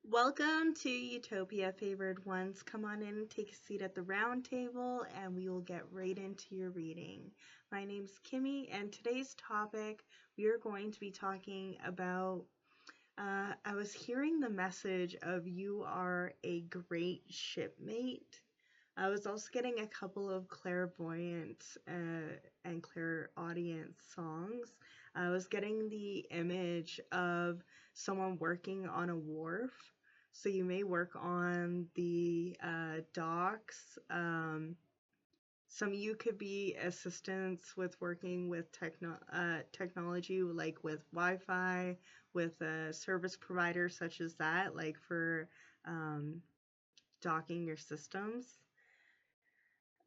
Welcome to Utopia, favored ones. Come on in, take a seat at the round table, and we will get right into your reading. My name's Kymmy, and today's topic we are going to be talking about. I was hearing the message of you are a great shipmate. I was also getting a couple of clairvoyant and clairaudient songs. I was getting the image of someone working on a wharf. So you may work on the docks. Some of you could be assistants with working with technology, like with Wi-Fi, with a service provider such as that, like for docking your systems.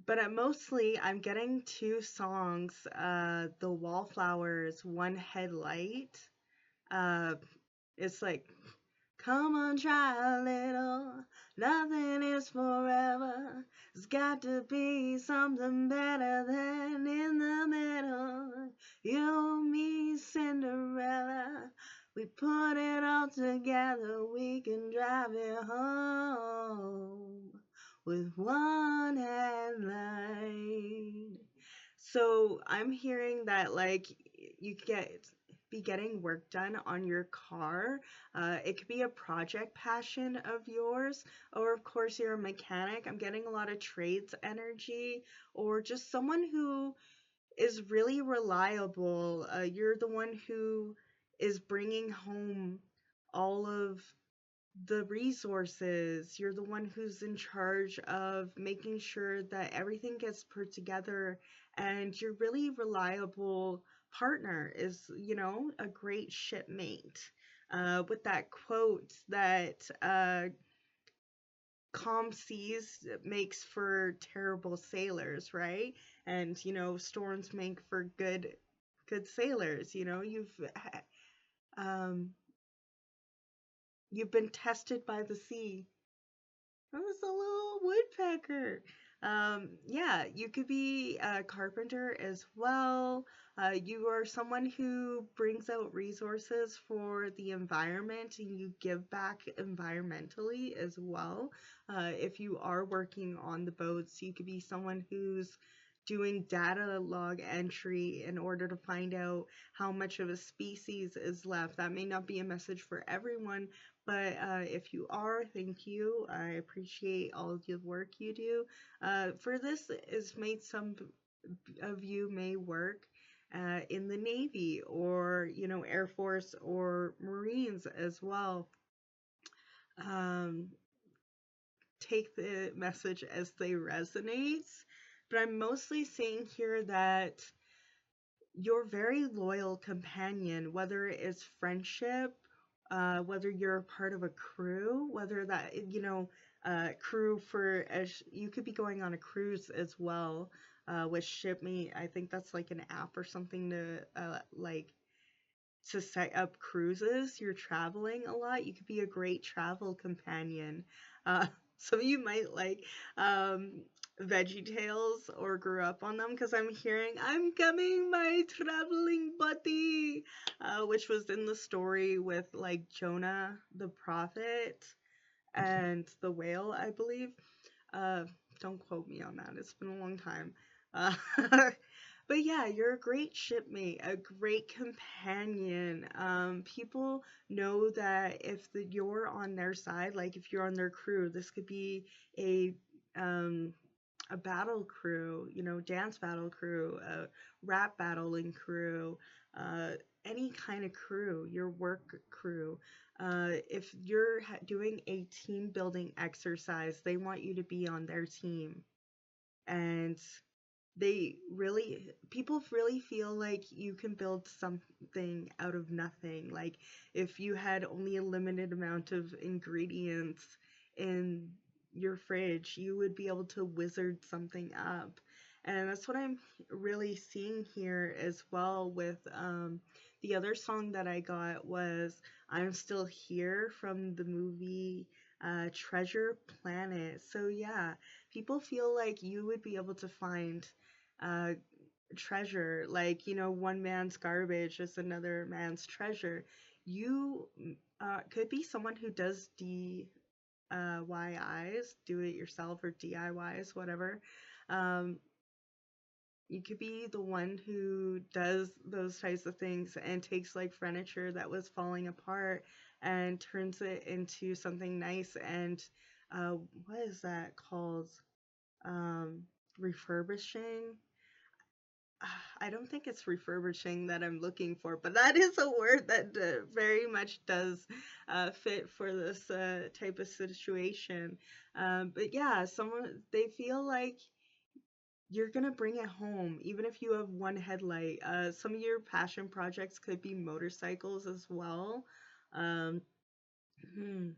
But mostly, I'm getting two songs, The Wallflowers, One Headlight. It's like, come on, try a little, nothing is forever. It's got to be something better than in the middle. You, me, Cinderella, we put it all together, we can drive it home with one headlight. So I'm hearing that like you be getting work done on your car. It could be a project passion of yours, or of course you're a mechanic. I'm getting a lot of trades energy, or just someone who is really reliable. You're the one who is bringing home all of the resources. You're the one who's in charge of making sure that everything gets put together, and you're really reliable partner is, a great shipmate. With that quote that calm seas makes for terrible sailors, right? And storms make for good sailors. Um, you've been tested by the sea. Oh, it's a little woodpecker. Yeah, you could be a carpenter as well. You are someone who brings out resources for the environment and you give back environmentally as well. If you are working on the boats, you could be someone who's doing data log entry in order to find out how much of a species is left. That may not be a message for everyone, but if you are, thank you. I appreciate all of the work you do. For this is made some of you may work in the Navy or, Air Force or Marines as well. Um, take the message as they resonate. But I'm mostly saying here that your very loyal companion, whether it's friendship, whether you're part of a crew, whether that, crew for, you could be going on a cruise as well, with Shipmate. I think that's like an app or something to set up cruises. You're traveling a lot. You could be a great travel companion. Some of you might like Veggie Tales or grew up on them because I'm hearing I'm coming, my traveling buddy, which was in the story with like Jonah the prophet and the whale, I believe. Uh, don't quote me on that. It's been a long time. Uh, but yeah, you're a great shipmate, a great companion. People know that if you're on their side, like if you're on their crew, this could be um, a battle crew, dance battle crew, a rap battling crew, any kind of crew, your work crew. If you're doing a team building exercise, they want you to be on their team. And people really feel like you can build something out of nothing. Like if you had only a limited amount of ingredients in your fridge, you would be able to wizard something up. And that's what I'm really seeing here as well with the other song that I got was I'm Still Here from the movie Treasure Planet. So yeah, people feel like you would be able to find uh, treasure. Like, one man's garbage is another man's treasure. you could be someone who does DIYs, do it yourself, or DIYs, whatever. Um, you could be the one who does those types of things and takes like furniture that was falling apart and turns it into something nice and uh, what is that called? Um, refurbishing. I don't think it's refurbishing that I'm looking for, but that is a word that very much does fit for this type of situation. But yeah, someone they feel like you're gonna bring it home, even if you have one headlight. Some of your passion projects could be motorcycles as well. Um, hmm.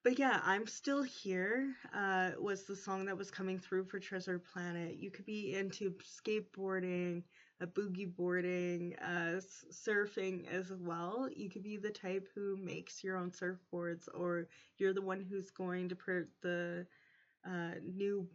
But yeah, I'm Still Here was the song that was coming through for Treasure Planet. You could be into skateboarding, boogie boarding, surfing as well. You could be the type who makes your own surfboards, or you're the one who's going to put the new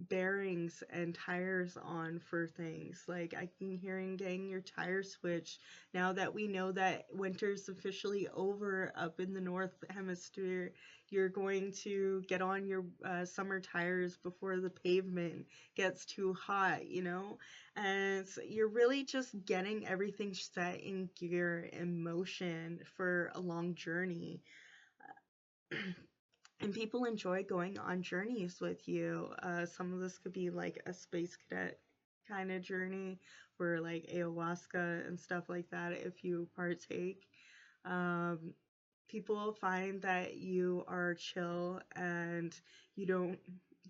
bearings and tires on for things. Like I can hearing getting your tire switched now that we know that winter's officially over up in the north hemisphere. You're going to get on your summer tires before the pavement gets too hot, you know? And so you're really just getting everything set in gear and motion for a long journey. And people enjoy going on journeys with you. Some of this could be like a space cadet kind of journey, or like ayahuasca and stuff like that if you partake. Um, People find that you are chill and you don't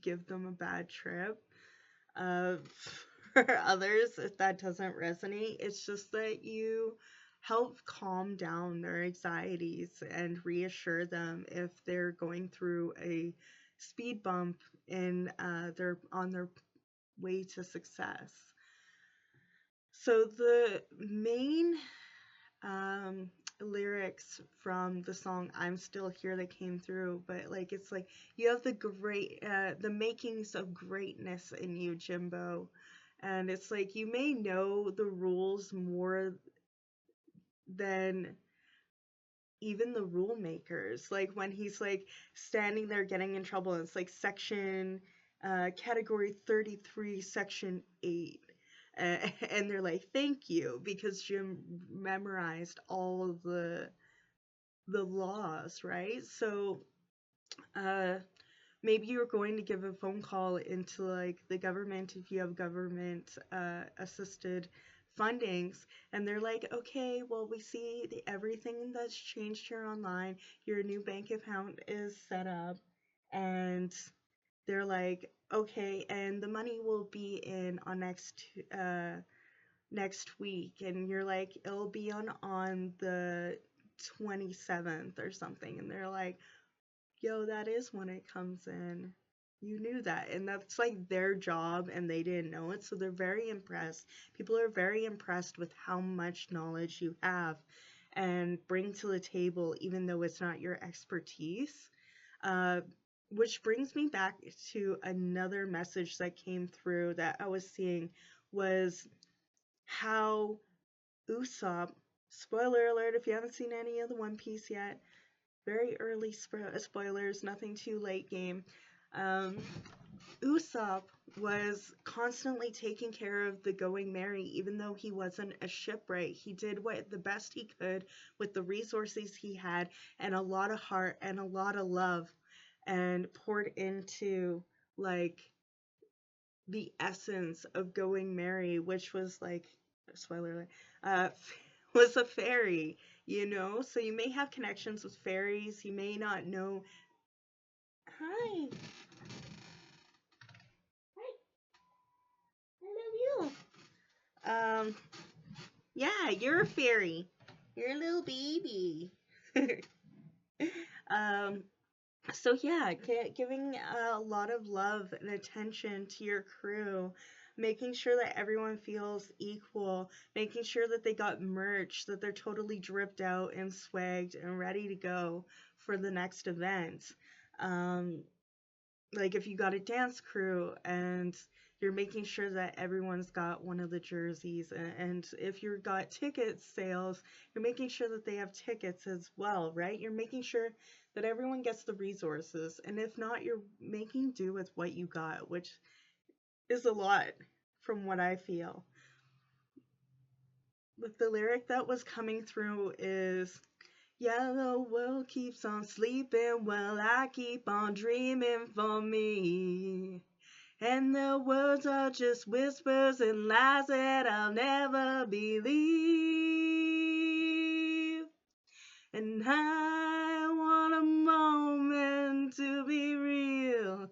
give them a bad trip. Uh, for others, if that doesn't resonate, it's just that you help calm down their anxieties and reassure them if they're going through a speed bump in their on their way to success. So the main um, lyrics from the song "I'm Still Here" that came through, but like it's like you have the makings of greatness in you, Jimbo, and it's like you may know the rules more than even the rule makers. Like when he's like standing there getting in trouble, and it's like section category 33 section 8, and they're like thank you because Jim memorized all of the laws, right? So uh maybe you're going to give a phone call into like the government if you have government assisted fundings, and they're like, okay, well, we see everything that's changed here online, your new bank account is set up, and they're like, okay, and the money will be in on next week, and you're like, it'll be on the 27th or something, and they're like, yo, that is when it comes in. You knew that. And that's like their job and they didn't know it. So they're very impressed. People are very impressed with how much knowledge you have and bring to the table, even though it's not your expertise. Uh, which brings me back to another message that came through that I was seeing was how Usopp, spoiler alert if you haven't seen any of the One Piece yet, very early spoilers, nothing too late game. Um, Usopp was constantly taking care of the Going Merry, even though he wasn't a shipwright. He did what the best he could with the resources he had, and a lot of heart and a lot of love, and poured into like the essence of Going Merry, which was like, spoiler alert, was a fairy, you know? So you may have connections with fairies, you may not know. Hi. Hi. I love you. Yeah, you're a fairy. You're a little baby. um, so yeah, giving a lot of love and attention to your crew, making sure that everyone feels equal, making sure that they got merch, that they're totally dripped out and swagged and ready to go for the next event. Um, like if you got a dance crew and You're making sure that everyone's got one of the jerseys, and if you've got ticket sales, you're making sure that they have tickets as well, right? You're making sure that everyone gets the resources, and if not, you're making do with what you got, which is a lot from what I feel. But the lyric that was coming through is, yeah, the world keeps on sleeping while I keep on dreaming for me. And the words are just whispers and lies that I'll never believe. And I want a moment to be real.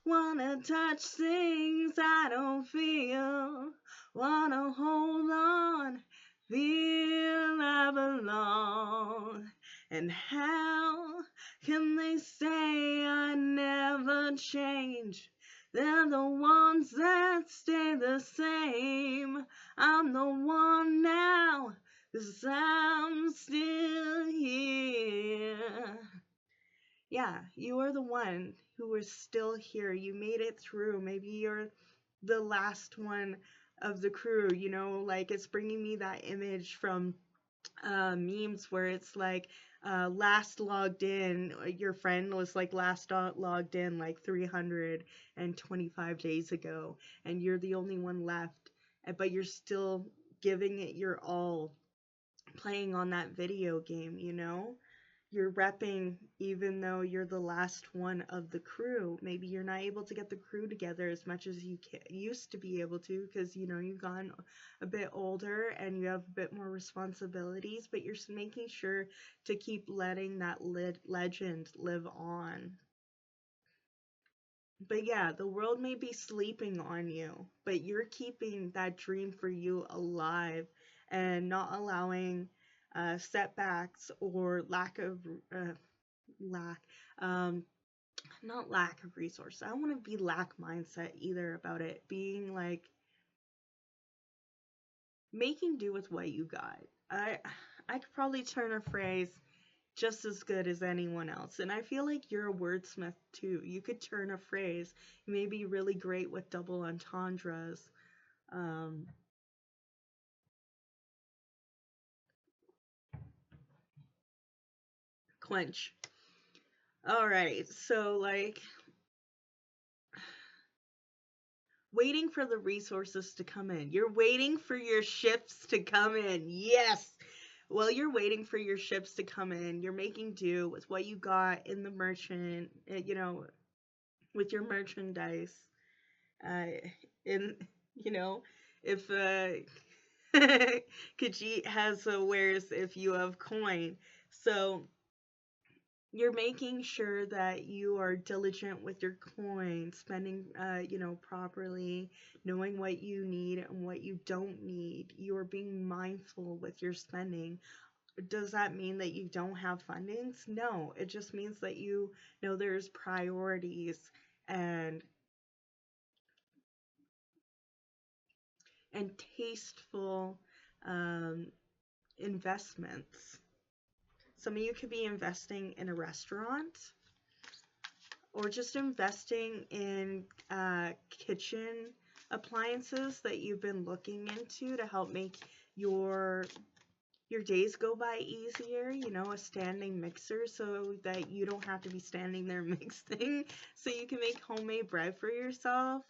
Wanna touch things I don't feel. Wanna hold on, feel I belong. And how can they say I never change? They're the ones that stay the same. I'm the one now, 'cause I'm still here. Yeah, you are the one who is still here. You made it through. Maybe you're the last one of the crew, you know, like it's bringing me that image from memes where it's like last logged in, your friend was like last logged in like 325 days ago, and you're the only one left, but you're still giving it your all, playing on that video game, you know? You're repping even though you're the last one of the crew. Maybe you're not able to get the crew together as much as you used to be able to, because, you know, you've gotten a bit older and you have a bit more responsibilities, but you're making sure to keep letting that legend live on. But yeah, the world may be sleeping on you, but you're keeping that dream for you alive and not allowing setbacks or lack of not lack of resources. I don't want to be lack mindset either about it. Being like making do with what you got. I could probably turn a phrase just as good as anyone else. And I feel like you're a wordsmith too. You could turn a phrase. You may be really great with double entendres. Clench. All right. So like waiting for the resources to come in. You're waiting for your ships to come in. Yes. Well, you're waiting for your ships to come in. You're making do with what you got in the merchant, you know, with your merchandise. In, you know, if Khajiit has wares if you have coin. So you're making sure that you are diligent with your coin, spending, you know, properly, knowing what you need and what you don't need. You're being mindful with your spending. Does that mean that you don't have fundings? No, it just means that you know there's priorities and tasteful investments. Some of you could be investing in a restaurant or just investing in kitchen appliances that you've been looking into to help make your days go by easier, you know, a standing mixer so that you don't have to be standing there mixing, so you can make homemade bread for yourself.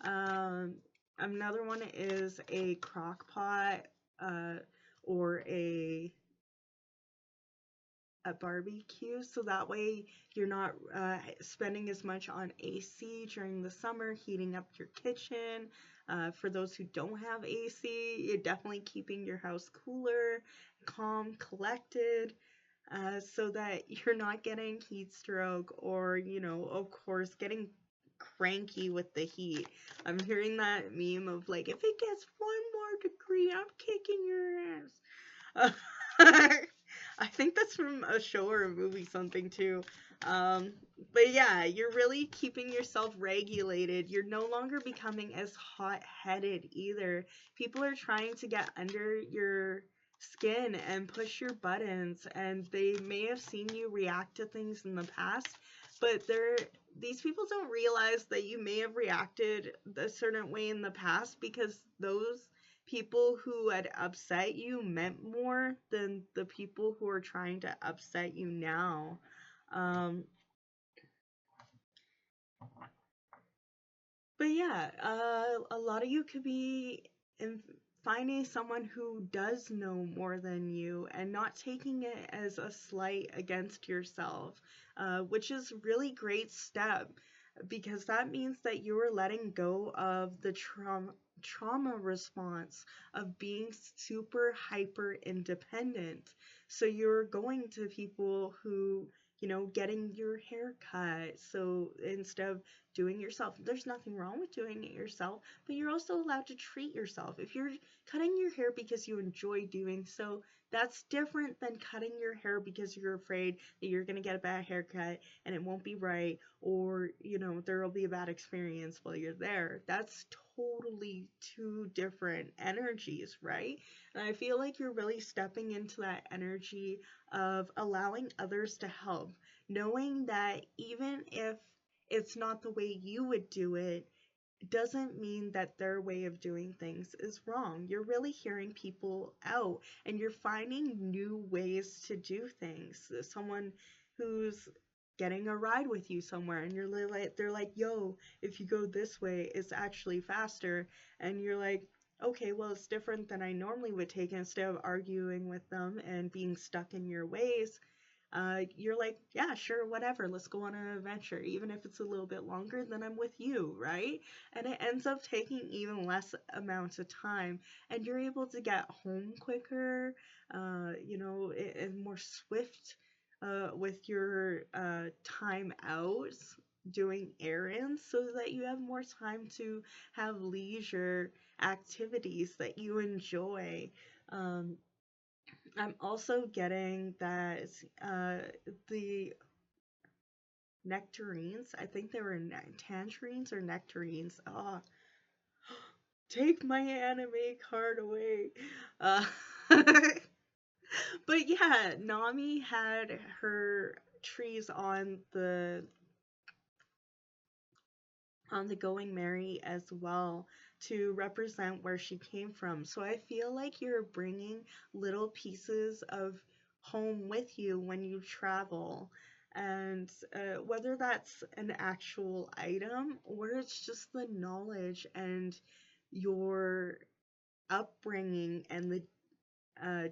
Another one is a crock pot or a barbecue, so that way you're not spending as much on AC during the summer, heating up your kitchen. For those who don't have AC, you're definitely keeping your house cooler, calm, collected, so that you're not getting heat stroke or, you know, of course, getting cranky with the heat. I'm hearing that meme of like, if it gets 1 more degree, I'm kicking your ass. I think that's from a show or a movie something too. But yeah, you're really keeping yourself regulated. You're no longer becoming as hot-headed either. People are trying to get under your skin and push your buttons, and they may have seen you react to things in the past, but these people don't realize that you may have reacted a certain way in the past because those people who had upset you meant more than the people who are trying to upset you now. Um, but yeah, a lot of you could be in finding someone who does know more than you and not taking it as a slight against yourself, which is really great step because that means that you are letting go of the trauma response of being super hyper independent. So you're going to people who, getting your hair cut. So instead of doing yourself, there's nothing wrong with doing it yourself, but you're also allowed to treat yourself. If you're cutting your hair because you enjoy doing so, that's different than cutting your hair because you're afraid that you're going to get a bad haircut and it won't be right, or there will be a bad experience while you're there. That's totally two different energies, right? And I feel like you're really stepping into that energy of allowing others to help, knowing that even if it's not the way you would do it, doesn't mean that their way of doing things is wrong. You're really hearing people out and you're finding new ways to do things. Someone who's getting a ride with you somewhere and they're like, yo, if you go this way, it's actually faster. And you're like, okay, well, it's different than I normally would take. Instead of arguing with them and being stuck in your ways, you're like, yeah, sure, whatever, let's go on an adventure. Even if it's a little bit longer, then I'm with you, right? And it ends up taking even less amounts of time, and you're able to get home quicker, and more swift with your time out doing errands, so that you have more time to have leisure activities that you enjoy. Um, I'm also getting that the nectarines, I think they were tangerines or nectarines. Oh, take my anime card away. Uh, but yeah, Nami had her trees on the Going Merry as well to represent where she came from. So I feel like you're bringing little pieces of home with you when you travel. And whether that's an actual item or it's just the knowledge and your upbringing and the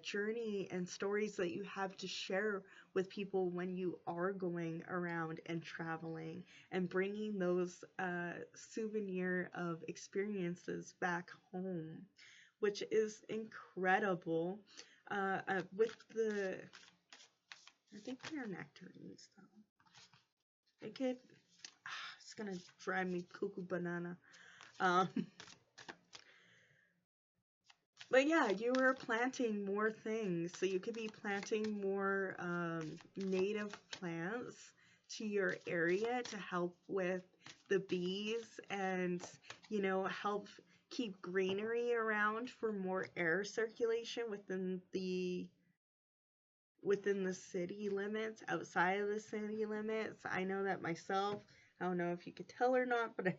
journey and stories that you have to share with people when you are going around and traveling, and bringing those souvenir of experiences back home, which is incredible. With I think they're nectarines though. It could, it's gonna drive me cuckoo banana. Um, But yeah, you were planting more things. So you could be planting more native plants to your area to help with the bees and, help keep greenery around for more air circulation within the city limits, outside of the city limits. I know that myself. I don't know if you could tell or not, but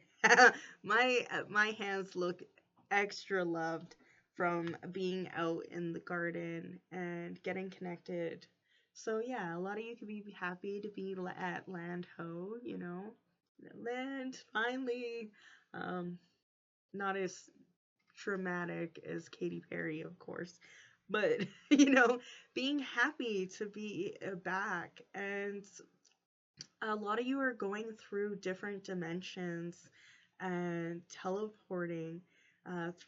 my hands look extra loved from being out in the garden and getting connected. So yeah, a lot of you could be happy to be at Land Ho, land finally. Not as dramatic as Katy Perry, of course, but being happy to be back. And a lot of you are going through different dimensions and teleporting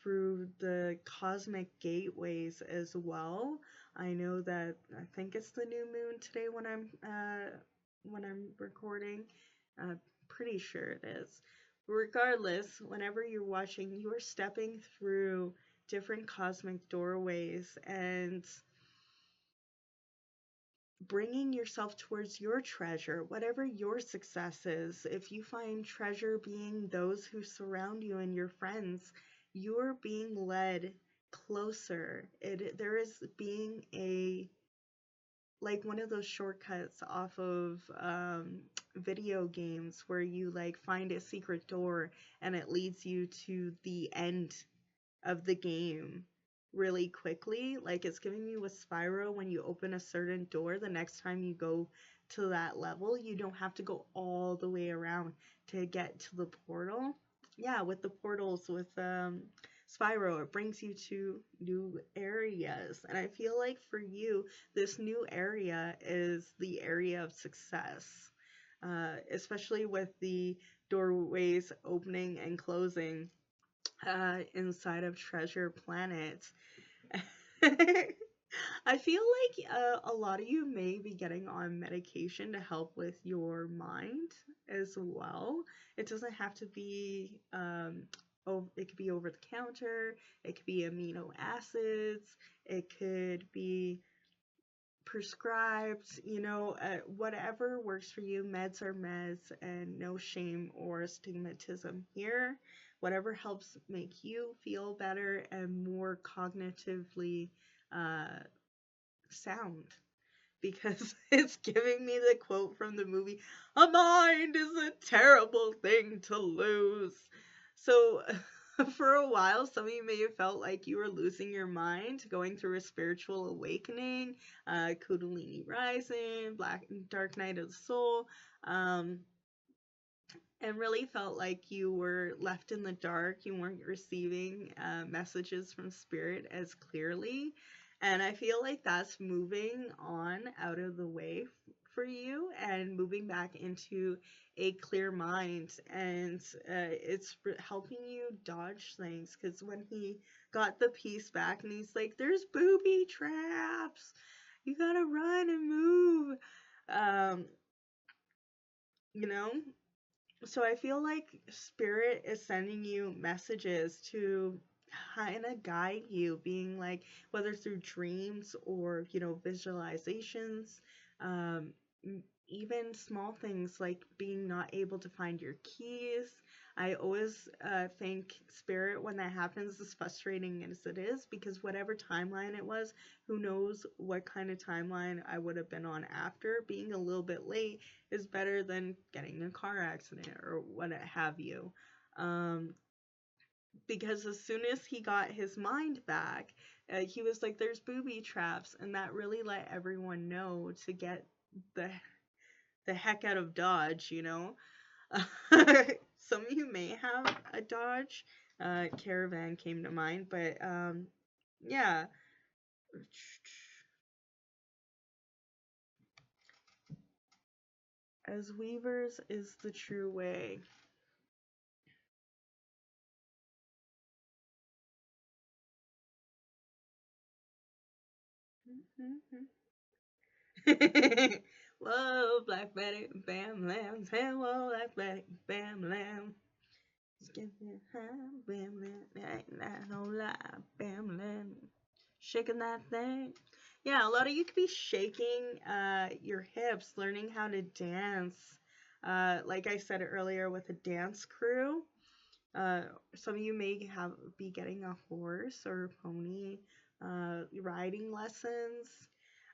through the cosmic gateways as well. I know that I think it's the new moon today when I'm recording. Pretty sure it is. Regardless, whenever you're watching, you are stepping through different cosmic doorways and bringing yourself towards your treasure, whatever your success is. If you find treasure being those who surround you and your friends, you're being led closer. There is being a like one of those shortcuts off of video games where you like find a secret door and it leads you to the end of the game really quickly. Like it's giving you a Spyro when you open a certain door, the next time you go to that level, you don't have to go all the way around to get to the portal. Yeah, with the portals with Spyro, it brings you to new areas. And I feel like for you, this new area is the area of success. Especially with the doorways opening and closing inside of Treasure Planet. I feel like a lot of you may be getting on medication to help with your mind as well. It doesn't have to be, it could be over the counter, it could be amino acids, it could be prescribed, whatever works for you. Meds are meds, and no shame or stigmatism here. Whatever helps make you feel better and more cognitively uh, sound. Because it's giving me the quote from the movie, "A mind is a terrible thing to lose." So, for a while, some of you may have felt like you were losing your mind, going through a spiritual awakening, Kundalini rising, dark night of the soul, and really felt like you were left in the dark. You weren't receiving messages from spirit as clearly. And I feel like that's moving on out of the way for you and moving back into a clear mind. And it's helping you dodge things. Because when he got the piece back and he's like, there's booby traps, you gotta run and move. Um, you know, so I feel like spirit is sending you messages to kind of guide you, being like, whether through dreams or, visualizations, um, even small things like being not able to find your keys. I always think spirit when that happens, as frustrating as it is, because whatever timeline it was, who knows what kind of timeline I would have been on after. Being a little bit late is better than getting in a car accident or what have you. Because as soon as he got his mind back, he was like, there's booby traps. And that really let everyone know to get the, the heck out of Dodge, Some of you may have a Dodge. Caravan came to mind, but yeah. As weavers is the true way. Whoa, Black Betty, bam, lamb. Hey, whoa, Black Betty, bam, lamb. Just give me a hand, bam, lamb. Ain't that no lie, bam, lamb. Shaking that thing. Yeah, a lot of you could be shaking your hips, learning how to dance. Like I said earlier, with a dance crew. Some of you may be getting a horse or a pony, riding lessons.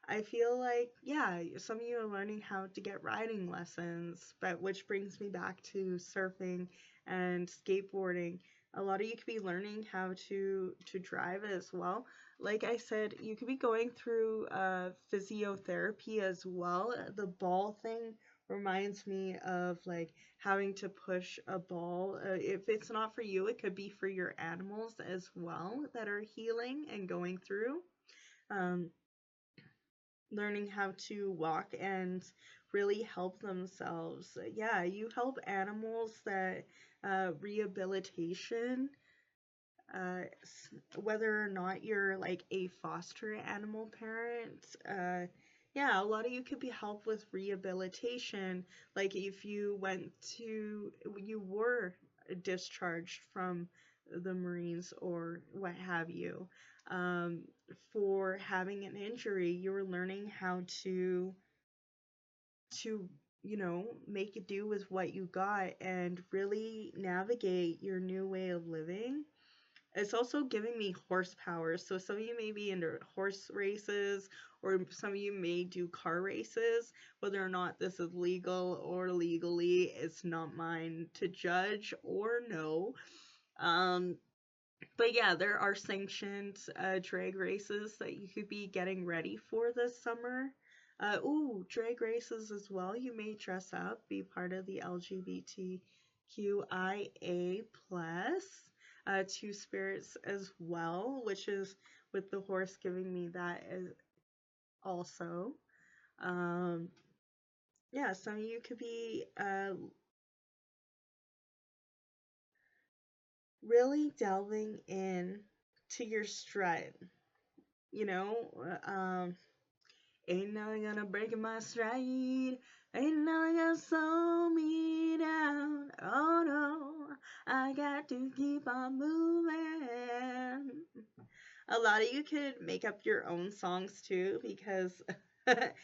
I feel like, yeah, some of you are learning how to get riding lessons, but which brings me back to surfing and skateboarding. A lot of you could be learning how to drive as well. Like I said, you could be going through physiotherapy as well. The ball thing reminds me of like having to push a ball. If it's not for you, it could be for your animals as well that are healing and going through. Um, Learning how to walk and really help themselves. Yeah, you help animals that rehabilitation, uh, whether or not you're like a foster animal parent. Yeah, a lot of you could be helped with rehabilitation. Like if you you were discharged from the Marines or what have you, um, for having an injury, you were learning how to make it do with what you got and really navigate your new way of living. it's also giving me horsepower. So some of you may be into horse races, or some of you may do car races. Whether or not this is legal or legally, it's not mine to judge or know. Um, but yeah, there are sanctioned drag races that you could be getting ready for this summer. Ooh, drag races as well. You may dress up, be part of the LGBTQIA plus two spirits as well, which is with the horse giving me that as also. Um, yeah, some of you could be really delving in to your strut. You know, ain't nothing gonna break my stride. Ain't nothing gonna slow me down. Oh no, I got to keep on moving. A lot of you could make up your own songs too, because it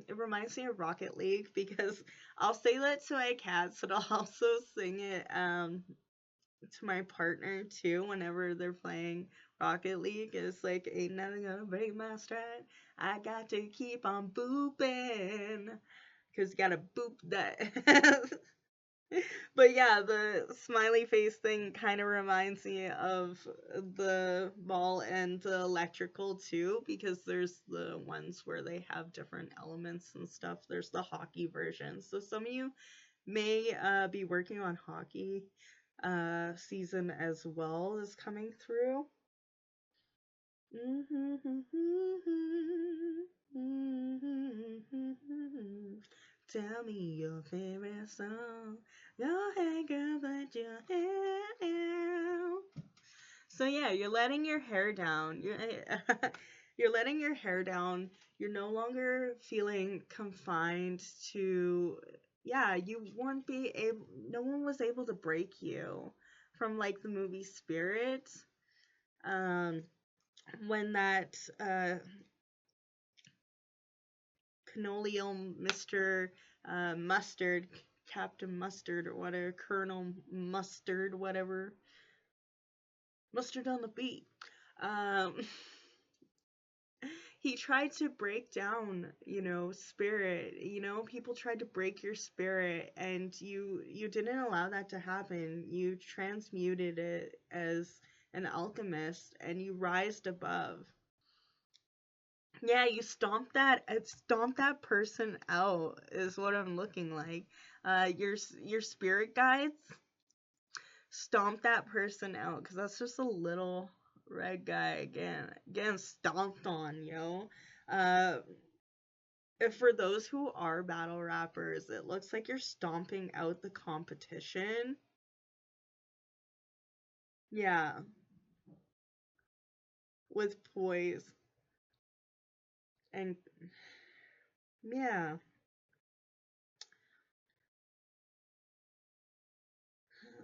reminds me of Rocket League, because I'll say that to my cats, but I'll also sing it to my partner too whenever they're playing Rocket League. It's like, ain't nothing gonna break my stride. I got to keep on booping, because you gotta boop that. But yeah, the smiley face thing kind of reminds me of the ball and the electrical too, because there's the ones where they have different elements and stuff. There's the hockey version. So some of you may be working on hockey season as well is coming through. Tell me your favorite song. Go ahead, girl, put your hair. So yeah, you're letting your hair down. You're letting your hair down. You're no longer feeling confined to, yeah, you won't be able, no one was able to break you from like the movie Spirit. When that Colonial Mr. Mustard, Captain Mustard or whatever, Colonel Mustard, whatever, Mustard on the beat. He tried to break down, spirit. People tried to break your spirit, and you didn't allow that to happen. You transmuted it as an alchemist, and you rised above. Yeah, you stomp that person out is what I'm looking like. Your spirit guides stomp that person out, because that's just a little red guy getting stomped on, for those who are battle rappers, it looks like you're stomping out the competition. Yeah. With poise. And yeah.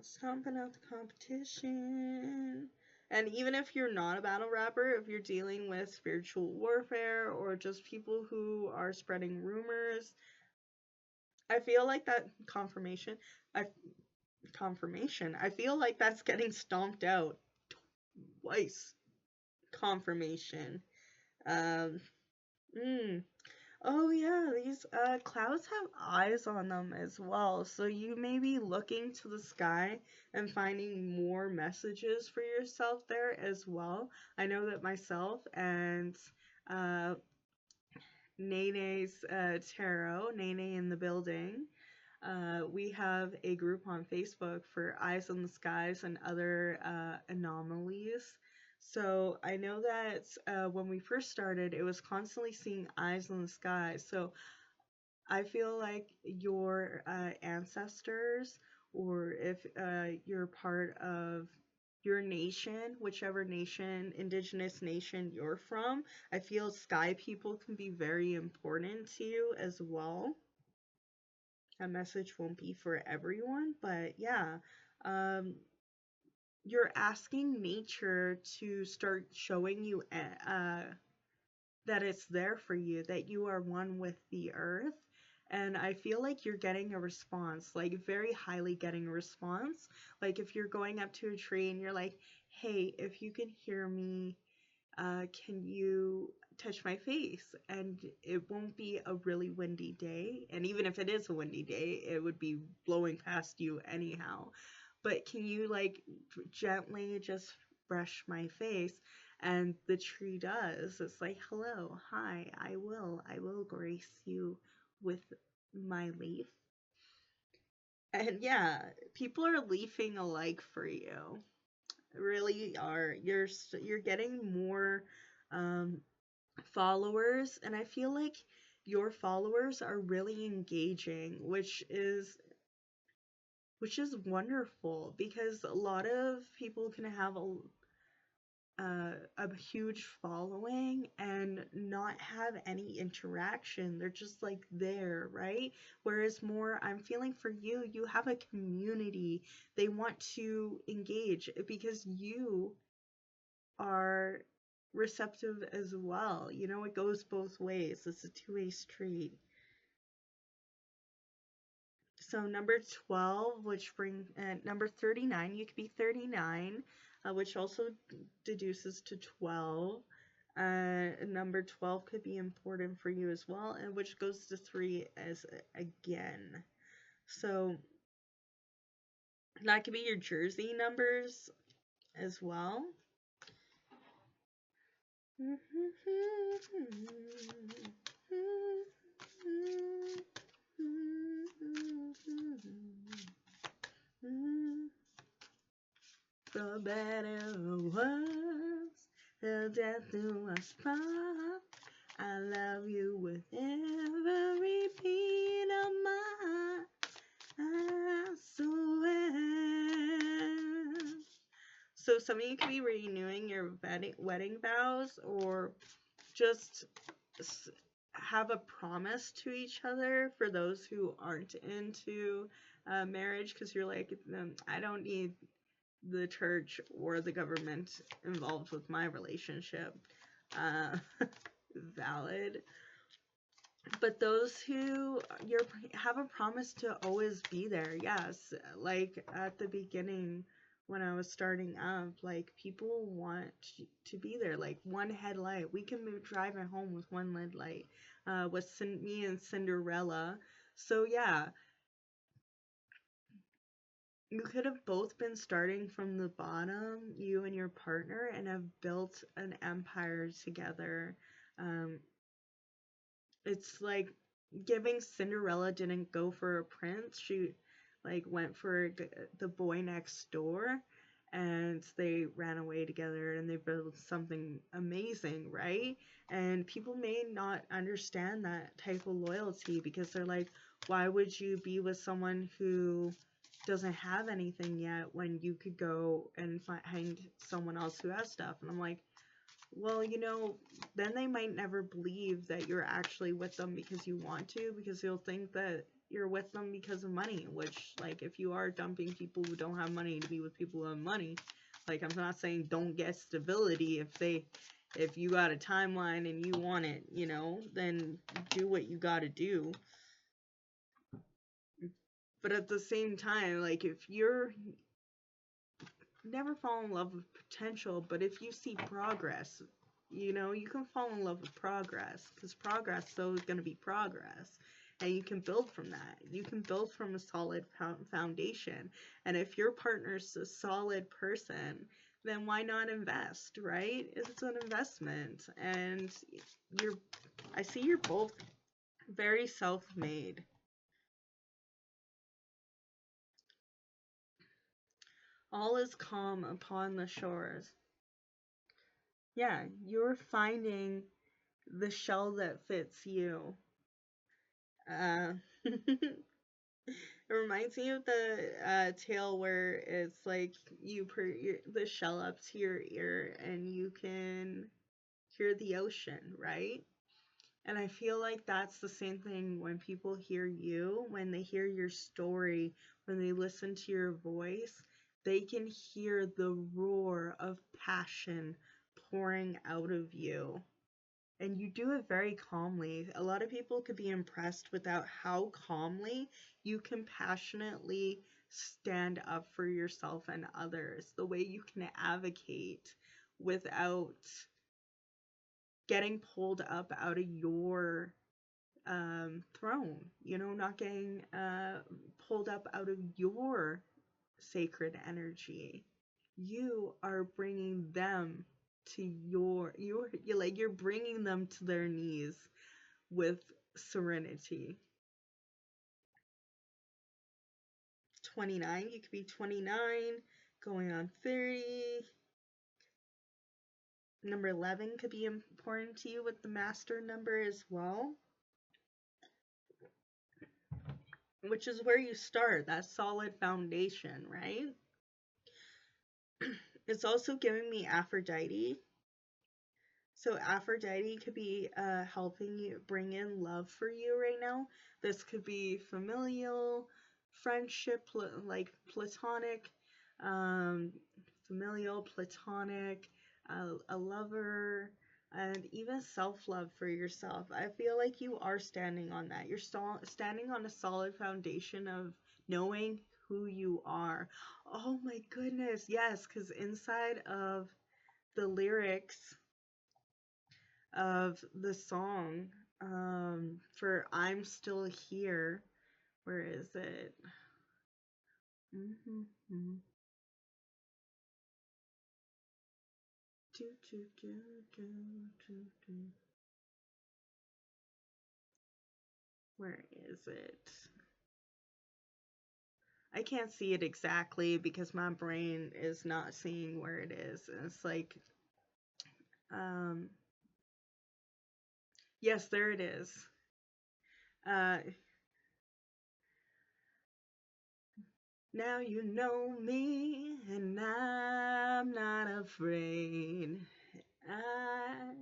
Stomping out the competition. And even if you're not a battle rapper, if you're dealing with spiritual warfare or just people who are spreading rumors, I feel like that confirmation. I feel like that's getting stomped out twice. Confirmation. Um. Oh yeah, these clouds have eyes on them as well. So you may be looking to the sky and finding more messages for yourself there as well. I know that myself and uh, Nene's Tarot, Nene in the building, we have a group on Facebook for Eyes in the Skies and other anomalies. So I know that when we first started, it was constantly seeing eyes in the sky. So I feel like your ancestors, or if you're part of your nation, whichever nation, indigenous nation you're from, I feel sky people can be very important to you as well. That message won't be for everyone, but yeah. You're asking nature to start showing you that it's there for you, that you are one with the earth, and I feel like you're getting a response, like very highly getting a response. Like if you're going up to a tree and you're like, hey, if you can hear me, can you touch my face? And it won't be a really windy day. And even if it is a windy day, it would be blowing past you anyhow. But can you like gently just brush my face? And the tree does. It's like, hello, hi, I will grace you with my leaf. And yeah, people are leafing alike for you. Really are. You're getting more um, followers, and I feel like your followers are really engaging, which is wonderful, because a lot of people can have a huge following and not have any interaction. They're just like there, right? Whereas more, I'm feeling for you, you have a community. They want to engage because you are receptive as well. You know, it goes both ways. It's a two-way street. So number 12, which bring number 39, you could be 39, which also deduces to 12. Number 12 could be important for you as well, and which goes to 3 as again. So that could be your Jersey numbers as well. For better or worse, till death do us part. I love you with every beat of my heart. I swear. So some of you could be renewing your wedding vows, or just have a promise to each other for those who aren't into marriage, because you're like, I don't need the church or the government involved with my relationship. Valid. But those who have a promise to always be there. Yes, like at the beginning when I was starting up, like people want to be there. Like one headlight, we can move driving home with one headlight. With me and Cinderella. So yeah, you could have both been starting from the bottom, you and your partner, and have built an empire together. It's like giving Cinderella didn't go for a prince. She like went for the boy next door, and they ran away together and they built something amazing, right? And people may not understand that type of loyalty, because they're like, why would you be with someone who doesn't have anything yet when you could go and find someone else who has stuff? And I'm like, well, then they might never believe that you're actually with them because you want to, because you'll think that you're with them because of money, which, like, if you are dumping people who don't have money to be with people who have money, like, I'm not saying don't get stability. If you got a timeline and you want it, then do what you gotta do. But at the same time, like, if you're never fall in love with potential, but if you see progress, you can fall in love with progress, because progress is always going to be progress, and you can build from that. You can build from a solid foundation, and if your partner's a solid person, then why not invest, right? It's an investment, and I see you're both very self-made. All is calm upon the shores. Yeah, you're finding the shell that fits you. It reminds me of the tale where it's like you put the shell up to your ear and you can hear the ocean, right? And I feel like that's the same thing when people hear you, when they hear your story, when they listen to your voice, they can hear the roar of passion pouring out of you. And you do it very calmly. A lot of people could be impressed without how calmly you can passionately stand up for yourself and others, the way you can advocate without getting pulled up out of your throne, not getting pulled up out of your sacred energy. You are bringing them to you're bringing them to their knees with serenity. 29, you could be 29 going on 30. Number 11 could be important to you with the master number as well, which is where you start, that solid foundation, right? It's also giving me Aphrodite. So Aphrodite could be helping you bring in love for you right now. This could be familial, friendship, like platonic, familial, platonic, a lover, and even self-love for yourself. I feel like you are standing on that. You're standing on a solid foundation of knowing who you are. Oh my goodness, yes, because inside of the lyrics of the song for I'm Still Here. Where is it? Mm-hmm. Where is it? I can't see it exactly because my brain is not seeing where it is. It's like, yes, there it is. Now you know me, and I'm not afraid. I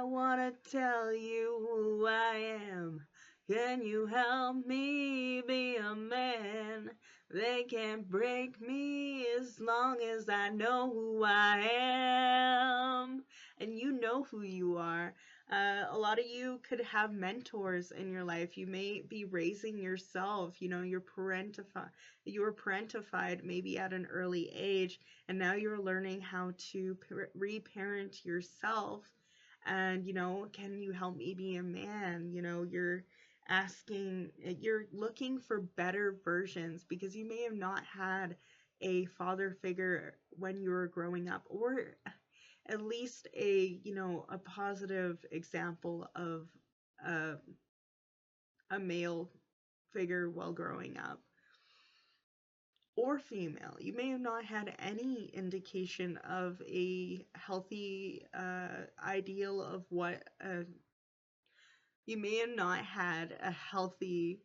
wanna tell you who I am. Can you help me be a man? They can't break me as long as I know who I am. And you know who you are. A lot of you could have mentors in your life. You may be raising yourself. You're you were parentified maybe at an early age, and now you're learning how to reparent yourself. And can you help me be a man? You're looking for better versions because you may have not had a father figure when you were growing up, or at least a positive example of a male figure while growing up, or female. You may have not had any indication of a healthy ideal of what you may have not had a healthy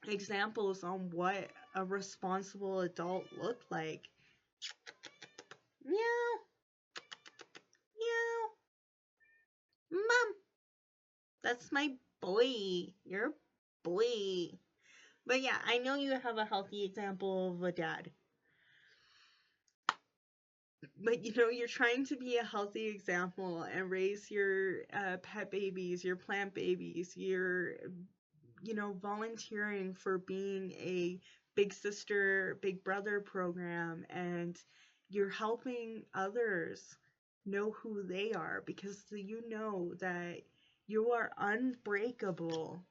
examples on what a responsible adult looked like. Meow. Meow. Mom. That's my boy. Your boy. But yeah, I know you have a healthy example of a dad. But you're trying to be a healthy example and raise your pet babies, your plant babies. You're, volunteering for being a big sister, big brother program, and you're helping others know who they are because you know that you are unbreakable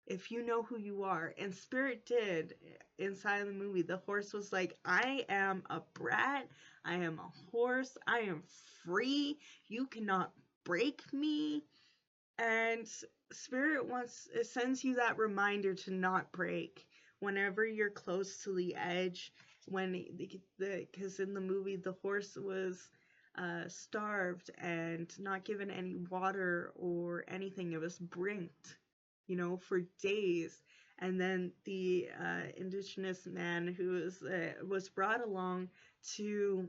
if you know who you are. And Spirit did inside of the movie. The horse was like, I am a brat. I am a horse. I am free. You cannot break me. And Spirit it sends you that reminder to not break whenever you're close to the edge. Because in the movie, the horse was starved and not given any water or anything. It was brinked, for days. And then the indigenous man who was brought along to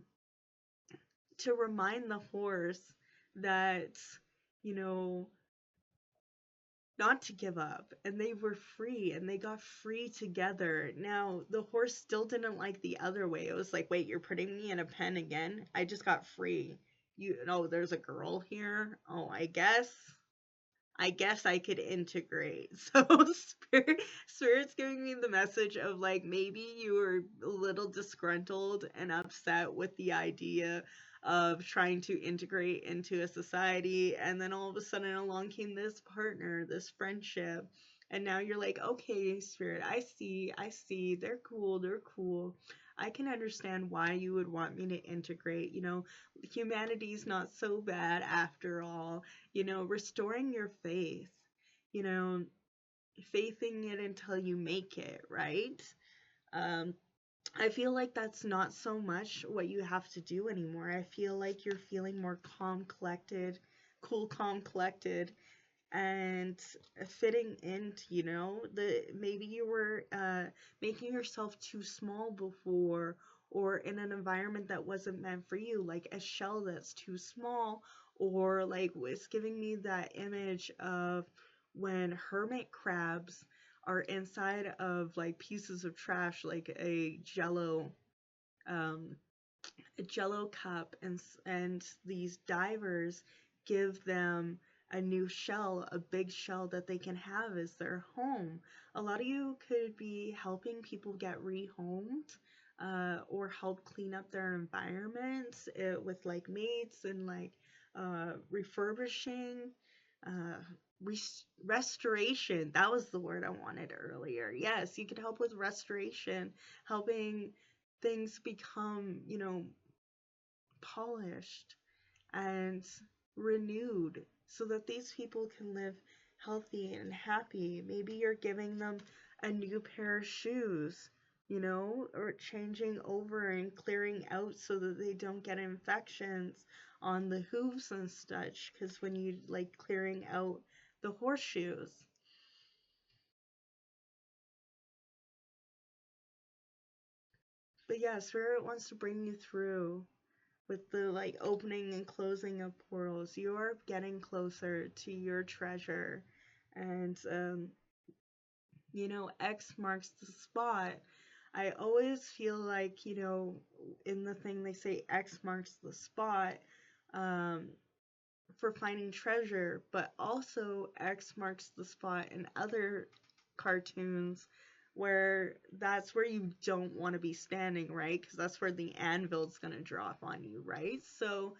remind the horse that, not to give up, and they were free, and they got free together. Now, the horse still didn't like the other way. It was like, wait, you're putting me in a pen again? I just got free. there's a girl here. Oh, I guess I could integrate. So spirit's giving me the message of like maybe you were a little disgruntled and upset with the idea of trying to integrate into a society, and then all of a sudden along came this partner, this friendship, and now you're like, okay, spirit, I see, they're cool. I can understand why you would want me to integrate. Humanity's not so bad after all. Restoring your faith, you know, faithing it until you make it, right? Um, I feel like that's not so much what you have to do anymore. I feel like you're feeling more calm, collected, cool, calm, collected, and fitting into, the maybe you were making yourself too small before, or in an environment that wasn't meant for you, like a shell that's too small, or like it's giving me that image of when hermit crabs are inside of like pieces of trash, like um a jello cup, and these divers give them a new shell, a big shell that they can have as their home. A lot of you could be helping people get rehomed, or help clean up their environments, with like mates, and like refurbishing, uh, restoration. That was the word I wanted earlier. Yes, you could help with restoration, helping things become, polished and renewed so that these people can live healthy and happy. Maybe you're giving them a new pair of shoes, or changing over and clearing out so that they don't get infections on the hooves and such, because when you like clearing out the horseshoes. But yeah, Spirit wants to bring you through with the like opening and closing of portals. You are getting closer to your treasure, and X marks the spot. I always feel like, in the thing they say X marks the spot, um, for finding treasure, but also X marks the spot in other cartoons where that's where you don't want to be standing, right? Because that's where the anvil's going to drop on you, right? So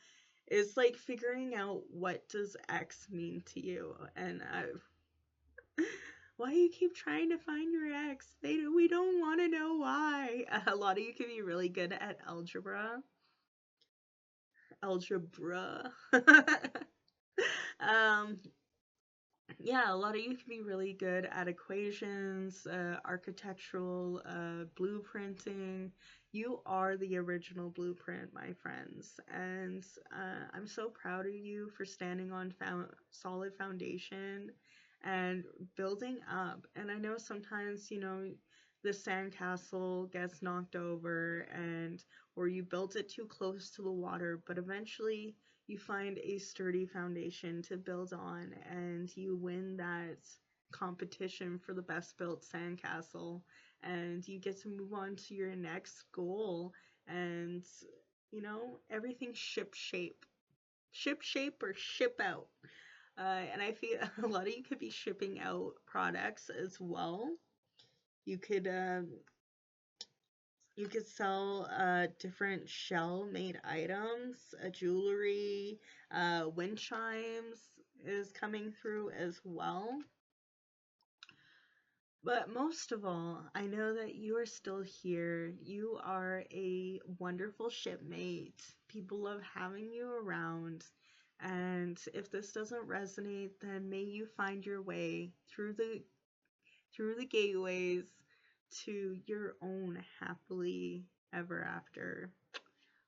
it's like figuring out, what does X mean to you? And why you keep trying to find your X? We don't want to know why. A lot of you can be really good at algebra. Algebra. um, yeah, a lot of you can be really good at equations, architectural, blueprinting. You are the original blueprint, my friends. And I'm so proud of you for standing on solid foundation and building up. And I know sometimes, the sandcastle gets knocked over, or you built it too close to the water, but eventually you find a sturdy foundation to build on, and you win that competition for the best built sandcastle, and you get to move on to your next goal. And everything ship shape or ship out. And I feel a lot of you could be shipping out products as well. You could sell different shell made items, jewelry, wind chimes is coming through as well. But most of all, I know that you are still here. You are a wonderful shipmate. People love having you around. And if this doesn't resonate, then may you find your way through the gateways to your own happily ever after,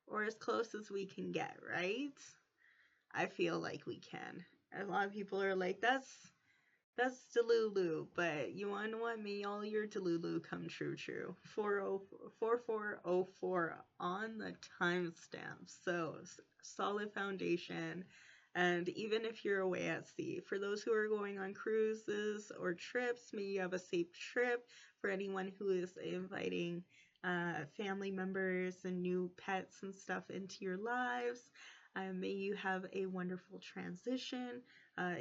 or as close as we can get, right? I feel like we can. A lot of people are like, that's Delulu, but you want to know what? May all your Delulu come true. 4404 on the timestamp. So, solid foundation. And even if you're away at sea, for those who are going on cruises or trips, may you have a safe trip. For anyone who is inviting family members and new pets and stuff into your lives, May you have a wonderful transition.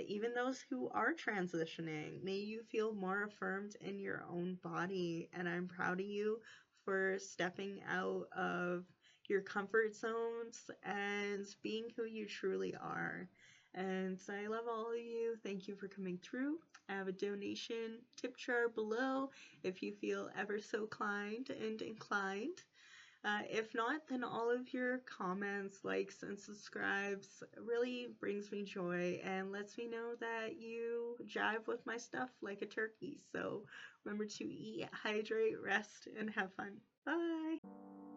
Even those who are transitioning, may you feel more affirmed in your own body. And I'm proud of you for stepping out of your comfort zones and being who you truly are. And I love all of you. Thank you for coming through. I have a donation tip jar below if you feel ever so kind and inclined. If not, then all of your comments, likes, and subscribes really brings me joy and lets me know that you jive with my stuff like a turkey. So remember to eat, hydrate, rest, and have fun. Bye!